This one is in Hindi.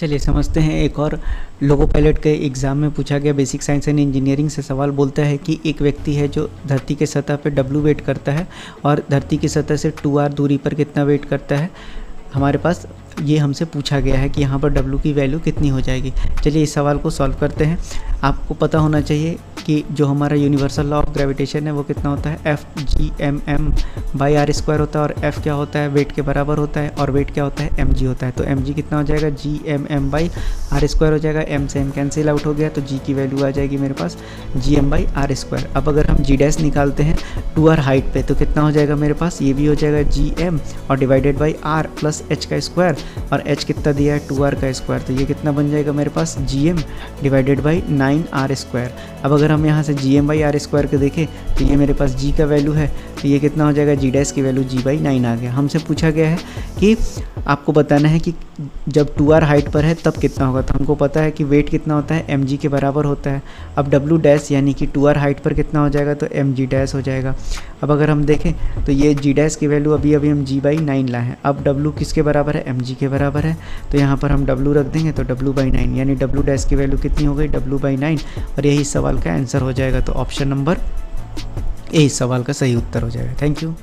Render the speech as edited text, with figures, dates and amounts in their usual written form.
चलिए समझते हैं। एक और लोको पायलट के एग्ज़ाम में पूछा गया बेसिक साइंस एंड इंजीनियरिंग से सवाल बोलता है कि एक व्यक्ति है जो धरती के सतह पे W वेट करता है और धरती की सतह से 2r दूरी पर कितना वेट करता है। हमारे पास ये हमसे पूछा गया है कि यहाँ पर W की वैल्यू कितनी हो जाएगी। चलिए इस सवाल को सॉल्व करते हैं। आपको पता होना चाहिए कि जो हमारा यूनिवर्सल लॉ ऑफ ग्रेविटेशन है वो कितना होता है, Fg/m/r² होता है और F क्या होता है, वेट के बराबर होता है और वेट क्या होता है, mg होता है। तो mg कितना हो जाएगा, Gmm/r² हो जाएगा। m से m कैंसिल आउट हो गया तो g की वैल्यू आ जाएगी मेरे पास Gm/r²। अब अगर हम g डैश निकालते हैं 2r हाइट पे तो कितना हो जाएगा मेरे पास, ये भी हो जाएगा Gm और divided by r plus h का स्क्वायर, और h कितना दिया है 2r का स्क्वायर, तो ये कितना बन जाएगा मेरे पास Gm डिवाइडेड बाई 9r²। अब अगर हम यहाँ से Gm/r² के देखें तो ये मेरे पास g का वैल्यू है, तो ये कितना हो जाएगा, g डैश की वैल्यू g/9 आ गया। हमसे पूछा गया है कि आपको बताना है कि जब 2r हाइट पर है तब कितना होगा। तो हमको पता है कि वेट कितना होता है, mg के बराबर होता है। अब w डैश यानी कि 2r हाइट पर कितना हो जाएगा, तो mg डैश हो जाएगा। अब अगर हम देखें तो ये g डैश की वैल्यू अभी हम g/9 लाए हैं। अब w किसके बराबर है, mg के बराबर है, तो यहाँ पर हम w रख देंगे तो w/9 यानी w डैश की वैल्यू कितनी हो गई, w/9, और यही सवाल का आंसर हो जाएगा। तो ऑप्शन नंबर ए इस सवाल का सही उत्तर हो जाएगा। Thank you.